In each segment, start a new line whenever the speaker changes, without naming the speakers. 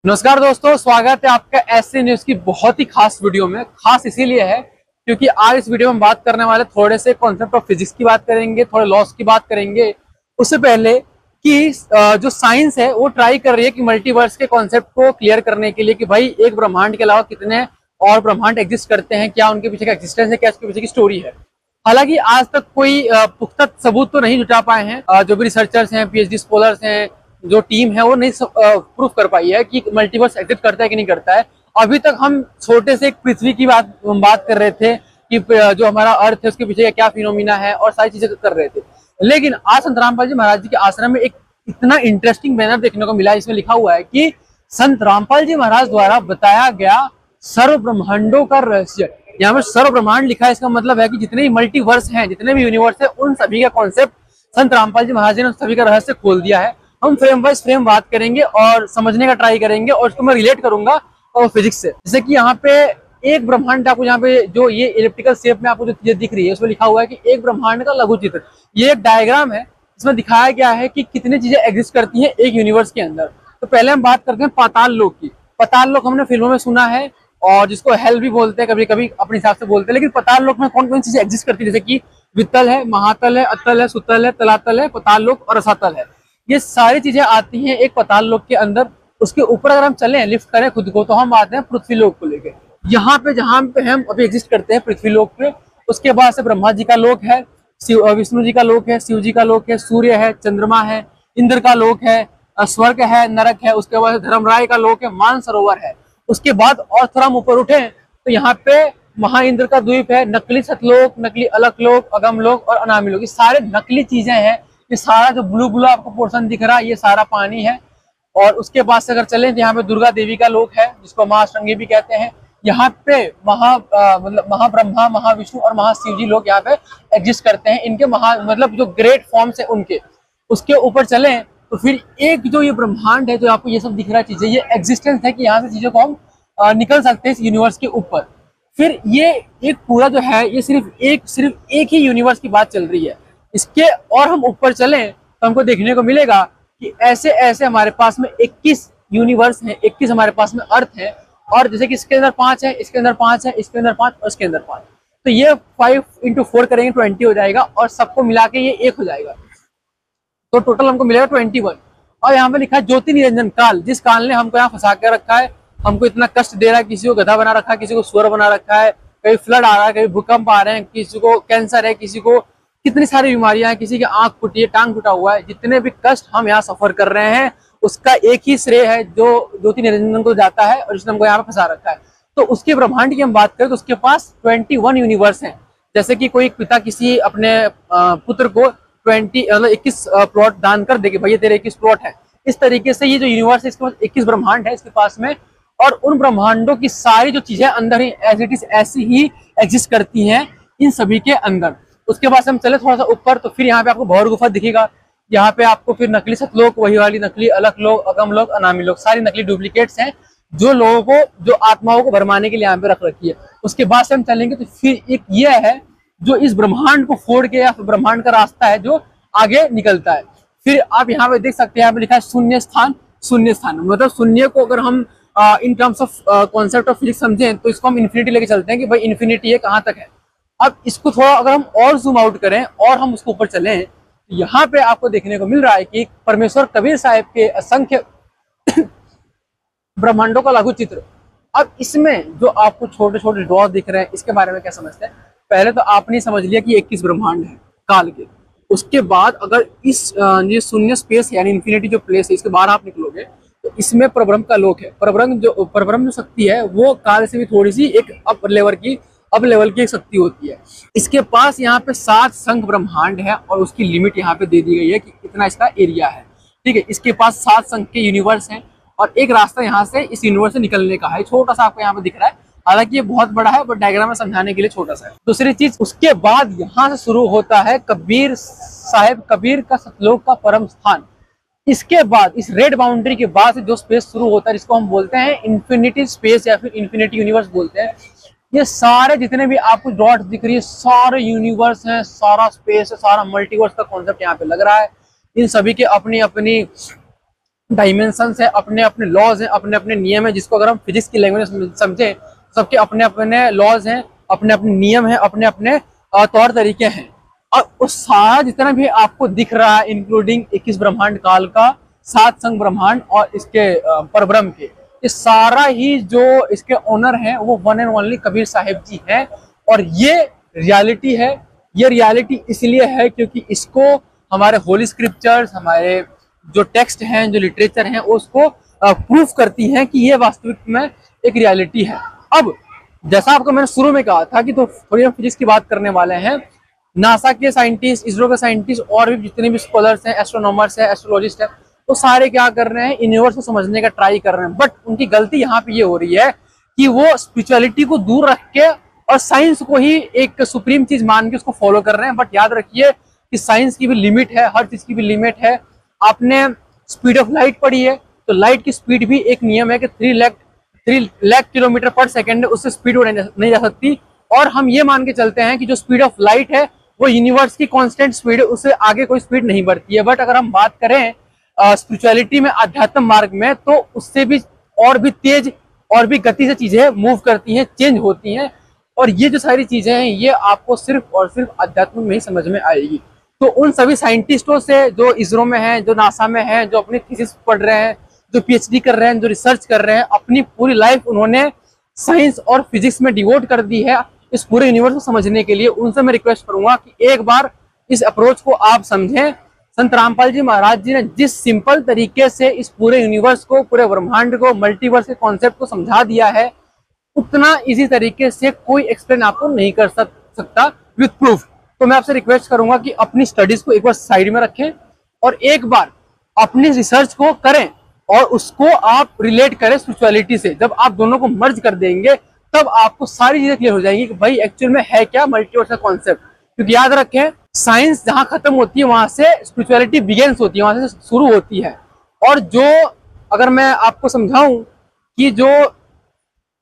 नमस्कार दोस्तों, स्वागत है आपका ऐसे न्यूज की बहुत ही खास वीडियो में। खास इसीलिए है क्योंकि आज इस वीडियो में हम बात करने वाले थोड़े से कॉन्सेप्ट ऑफ फिजिक्स की बात करेंगे, थोड़े लॉस की बात करेंगे। उससे पहले कि जो साइंस है वो ट्राई कर रही है कि मल्टीवर्स के कॉन्सेप्ट को क्लियर करने के लिए कि भाई एक ब्रह्मांड के अलावा कितने और ब्रह्मांड एग्जिस्ट करते हैं, क्या उनके पीछे का एक्जिस्टेंस है, क्या उसके पीछे की स्टोरी है। हालांकि आज तक कोई पुख्ता सबूत तो नहीं जुटा पाए हैं। जो भी रिसर्चर्स हैं, पीएचडी स्कॉलर्स हैं, जो टीम है वो नहीं प्रूफ कर पाई है कि मल्टीवर्स एग्जिस्ट करता है कि नहीं करता है। अभी तक हम छोटे से एक पृथ्वी की बात कर रहे थे कि जो हमारा अर्थ है उसके पीछे क्या फिनोमिना है और सारी चीजें कर रहे थे। लेकिन आज संत रामपाल जी महाराज जी के आश्रम में एक इतना इंटरेस्टिंग बैनर देखने को मिला, इसमें लिखा हुआ है कि संत रामपाल जी महाराज द्वारा बताया गया सर्व ब्रह्मांडों का रहस्य। यहाँ पर सर्व ब्रह्मांड लिखा है, इसका मतलब है कि जितने भी मल्टीवर्स हैं, जितने भी यूनिवर्स है, उन सभी का कॉन्सेप्ट संत रामपाल जी महाराज जी ने सभी का रहस्य खोल दिया है। हम फ्रेम बाय फ्रेम बात करेंगे और समझने का ट्राई करेंगे और उसको मैं रिलेट करूंगा और फिजिक्स से। जैसे कि यहाँ पे एक ब्रह्मांड आपको, यहाँ पे जो ये इलिप्टिकल शेप में आपको जो चीजें दिख रही है उसमें लिखा हुआ है कि एक ब्रह्मांड का लघु चित्र। ये एक डायग्राम है, इसमें दिखाया गया है कि कितनी चीजें एग्जिस्ट करती हैं एक यूनिवर्स के अंदर। तो पहले हम बात करते हैं पाताल लोक की। पाताल लोक हमने फिल्मों में सुना है और जिसको हेल भी बोलते हैं, कभी कभी अपने हिसाब से बोलते हैं। लेकिन पाताल लोक में कौन कौन चीजें एग्जिस्ट करती है, जैसे कि वित्तल है, महातल है, अतल है, सुतल है, तलातल है, पाताल लोक और रसातल है। ये सारी चीजें आती हैं एक पाताल लोक के अंदर। उसके ऊपर अगर हम चलें, लिफ्ट करें खुद को, तो हम आते हैं पृथ्वी लोक को लेके। यहाँ पे जहां पे हम अभी एग्जिस्ट करते हैं पृथ्वी लोक पे, उसके बाद से ब्रह्मा जी का लोक है, विष्णु जी का लोक है, शिव जी का लोक है, सूर्य है, चंद्रमा है, इंद्र का लोक है, स्वर्ग है, नरक है, उसके बाद धर्मराय का लोक है, मानसरोवर है। उसके बाद और थोड़ा हम ऊपर उठे तो यहाँ पे महा इंद्र का द्वीप है, नकली सतलोक, नकली अलक लोक, अगम लोक और अनामी लोक। ये सारे नकली चीजें हैं। ये सारा जो ब्लू ब्लू आपको पोर्शन दिख रहा है ये सारा पानी है। और उसके बाद से अगर चलें तो यहाँ पे दुर्गा देवी का लोक है, जिसको महाअष्टंगी भी कहते हैं। यहाँ पे मतलब महाब्रह्मा, महाविष्णु और महाशिव जी लोग यहाँ पे एग्जिस्ट करते हैं। इनके मतलब जो ग्रेट फॉर्म्स है उनके। उसके ऊपर चलें तो फिर एक जो ये ब्रह्मांड है, जो आपको ये सब दिख रहा है चीजें, ये एग्जिस्टेंस है कि यहाँ से चीजों को हम निकल सकते हैं इस यूनिवर्स के ऊपर। फिर ये एक पूरा जो है ये सिर्फ एक ही यूनिवर्स की बात चल रही है। इसके और हम ऊपर चलें तो हमको देखने को मिलेगा कि ऐसे ऐसे हमारे पास में 21 यूनिवर्स हैं, 21 हमारे पास में अर्थ है। और जैसे कि इसके अंदर 5 है, इसके अंदर 5 है, इसके अंदर 5 और इसके अंदर 5। तो ये 5 × 4 करेंगे 20 हो जाएगा और सबको मिला के ये 1 हो जाएगा। तो टोटल हमको मिलेगा 21। और यहाँ पे लिखा है ज्योति निरंजन काल, जिस काल ने हमको यहाँ फंसा कर रखा है, हमको इतना कष्ट दे रहा है। किसी को गधा बना रखा है, किसी को सुअर बना रखा है, कहीं फ्लड आ रहा है, कहीं भूकंप आ रहे हैं, किसी को कैंसर है, किसी को कितनी सारी बीमारियां हैं, किसी की आंख फूटी है, टांग टूटा हुआ है। जितने भी कष्ट हम यहाँ सफर कर रहे हैं उसका एक ही श्रेय है जो ज्योति निरंजन को जाता है और जिसने हमको यहाँ पे फंसा रखा है। तो उसके ब्रह्मांड की हम बात करें तो उसके पास 21 यूनिवर्स हैं। जैसे कि कोई पिता किसी अपने पुत्र को 21 प्लॉट दान कर देगी, भैया तेरे 21 प्लॉट है। इस तरीके से ये जो यूनिवर्स है इसके पास 21 ब्रह्मांड है इसके पास में। और उन ब्रह्मांडों की सारी जो चीजें अंदर ही एज इट इज ऐसी ही एग्जिस्ट करती हैं इन सभी के अंदर। उसके बाद हम चले थोड़ा सा ऊपर तो फिर यहाँ पे आपको भौर गुफा दिखेगा। यहाँ पे आपको फिर नकली सतलोक, वही वाली नकली अलक लोक, अगम लोक, अनामी लोक, सारी नकली डुप्लीकेट्स हैं जो लोगों को, जो आत्माओं को भरमाने के लिए यहाँ पे रख रखी है। उसके बाद से हम चलेंगे तो फिर एक ये है जो इस ब्रह्मांड को फोड़ के, या ब्रह्मांड का रास्ता है जो आगे निकलता है। फिर आप यहाँ पे देख सकते हैं, यहाँ पे लिखा है शून्य स्थान। शून्य स्थान मतलब शून्य को अगर हम in terms of concept of physics समझें तो इसको हम इन्फिनिटी लेके चलते हैं कि भाई इन्फिनिटी है, कहाँ तक है। अब इसको थोड़ा अगर हम और जूम आउट करें और हम उसको ऊपर चलें तो यहाँ पे आपको देखने को मिल रहा है कि परमेश्वर कबीर साहब के असंख्य ब्रह्मांडों का लघु चित्र। अब इसमें जो आपको छोटे छोटे डॉट दिख रहे हैं इसके बारे में क्या समझते हैं। पहले तो आपने समझ लिया कि 21 ब्रह्मांड है काल के। उसके बाद अगर इस ये शून्य स्पेस यानी इन्फिनिटी जो प्लेस है इसके बाहर आप निकलोगे तो इसमें परब्रह्म का लोक है। परब्रह्म जो शक्ति है वो काल से भी थोड़ी सी एक अप लेवल की एक शक्ति होती है। इसके पास यहाँ पे 7 संख ब्रह्मांड है और उसकी लिमिट यहाँ पे दे दी गई है कि कितना इसका एरिया है। ठीक है, इसके पास 7 संख के यूनिवर्स हैं और एक रास्ता यहाँ से इस यूनिवर्स से निकलने का है। छोटा सा आपको यहाँ पे दिख रहा है, हालांकि ये बहुत बड़ा है बट डायग्राम में समझाने के लिए छोटा सा है। दूसरी चीज, उसके बाद यहाँ से शुरू होता है कबीर साहब, कबीर का सतलोक का परम स्थान। इसके बाद इस रेड बाउंड्री के बाद से जो स्पेस शुरू होता है जिसको हम बोलते हैं इन्फिनिटी स्पेस या फिर इन्फिनिटी यूनिवर्स बोलते हैं। ये सारे जितने भी आपको डॉट दिख रही है सारे यूनिवर्स हैं, सारा स्पेस है, सारा मल्टीवर्स का कॉन्सेप्ट यहाँ पे लग रहा है। इन सभी के अपनी अपनी डायमेंशंस है, अपने अपने लॉज हैं, अपने अपने नियम है, जिसको अगर हम फिजिक्स की लैंग्वेज में समझे, सबके अपने अपने लॉज हैं, अपने अपने नियम हैं, अपने अपने तौर तरीके हैं। और उस सारा जितना भी आपको दिख रहा है, इंक्लूडिंग 21 ब्रह्मांड काल का, 7 संघ ब्रह्मांड और इसके परब्रह्म के, ये सारा ही जो इसके ओनर हैं वो one and only Kabir Sahib ji हैं। और ये रियलिटी है। ये रियलिटी इसलिए है क्योंकि इसको हमारे होली स्क्रिप्चर्स, हमारे जो टेक्स्ट हैं, जो लिटरेचर हैं, उसको प्रूफ करती हैं कि ये वास्तविक में एक रियलिटी है। अब जैसा आपको मैंने शुरू में कहा था कि तो थोड़ी हम फिजिक्स की बात करने वाले हैं। नासा के साइंटिस्ट, इसरो के साइंटिस्ट और भी जितने भी स्कॉलर्स हैं, एस्ट्रोनॉमर्स हैं, एस्ट्रोलॉजिस्ट हैं, तो सारे क्या कर रहे हैं, यूनिवर्स को समझने का ट्राई कर रहे हैं। बट उनकी गलती यहाँ पे ये हो रही है कि वो स्पिरिचुअलिटी को दूर रख के और साइंस को ही एक सुप्रीम चीज मान के उसको फॉलो कर रहे हैं। बट याद रखिए कि साइंस की भी लिमिट है, हर चीज की भी लिमिट है। आपने स्पीड ऑफ लाइट पढ़ी है, तो लाइट की स्पीड भी एक नियम है कि 3 लाख किलोमीटर पर सेकेंड, उससे स्पीड नहीं जा सकती। और हम ये मान के चलते हैं कि जो स्पीड ऑफ लाइट है वो यूनिवर्स की कांस्टेंट स्पीड है, उससे आगे कोई स्पीड नहीं बढ़ती है। बट अगर हम बात करें स्पिरिचुअलिटी में, आध्यात्म मार्ग में, तो उससे भी और भी तेज और भी गति से चीजें मूव करती हैं, चेंज होती हैं। और ये जो सारी चीजें हैं ये आपको सिर्फ और सिर्फ अध्यात्म में ही समझ में आएगी। तो उन सभी साइंटिस्टों से जो इसरो में हैं, जो नासा में हैं, जो अपनी थीसिस पढ़ रहे हैं, जो पीएचडी कर रहे हैं, जो रिसर्च कर रहे हैं, अपनी पूरी लाइफ उन्होंने साइंस और फिजिक्स में डिवोट कर दी है इस पूरे यूनिवर्स को समझने के लिए। उनसे मैं रिक्वेस्ट करूंगा कि एक बार इस अप्रोच को आप समझें। संत रामपाल जी महाराज जी ने जिस सिंपल तरीके से इस पूरे यूनिवर्स को, पूरे ब्रह्मांड को, मल्टीवर्स के कॉन्सेप्ट को समझा दिया है, उतना इजी तरीके से कोई एक्सप्लेन आपको नहीं कर सकता विद प्रूफ। तो मैं आपसे रिक्वेस्ट करूंगा कि अपनी स्टडीज को एक बार साइड में रखें और एक बार अपनी रिसर्च को करें और उसको आप रिलेट करें स्पिरिचुअलिटी से। जब आप दोनों को मर्ज कर देंगे तब आपको सारी चीजें क्लियर हो जाएंगी कि भाई एक्चुअल में है क्या मल्टीवर्स का कॉन्सेप्ट। क्योंकि याद रखें, साइंस जहां खत्म होती है वहां से स्पिरिचुअलिटी बिगेन्स होती है, वहां से शुरू होती है। और जो अगर मैं आपको समझाऊं कि जो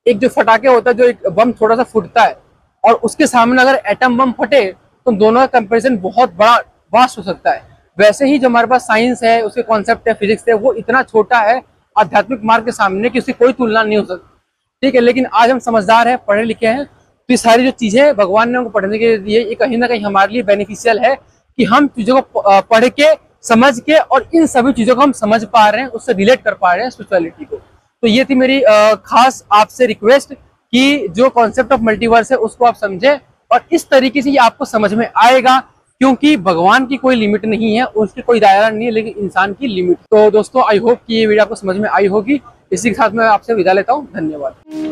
एक जो फटाके होता है, जो एक बम थोड़ा सा फूटता है और उसके सामने अगर एटम बम फटे तो दोनों का कंपैरिजन बहुत बड़ा वास्ट हो सकता है। वैसे ही जो हमारे पास साइंस है, उसके कॉन्सेप्ट है, फिजिक्स है, वो इतना छोटा है आध्यात्मिक मार्ग के सामने कि उसकी कोई तुलना नहीं हो सकती। ठीक है, लेकिन आज हम समझदार हैं, पढ़े लिखे हैं, तो ये सारी जो चीजें भगवान ने हमको पढ़ने के लिए दी है, ये कहीं ना कहीं हमारे लिए बेनिफिशियल है कि हम चीजों को पढ़ के, समझ के, और इन सभी चीजों को हम समझ पा रहे हैं, उससे रिलेट कर पा रहे हैं स्पिरिचुअलिटी को। तो ये थी मेरी खास आपसे रिक्वेस्ट कि जो कॉन्सेप्ट ऑफ मल्टीवर्स है उसको आप समझें और इस तरीके से ये आपको समझ में आएगा। क्योंकि भगवान की कोई लिमिट नहीं है, उसकी कोई दायरा नहीं है, लेकिन इंसान की लिमिट। तो दोस्तों, आई होप कि ये वीडियो आपको समझ में आई होगी। इसी के साथ मैं आपसे विदा लेता हूँ। धन्यवाद।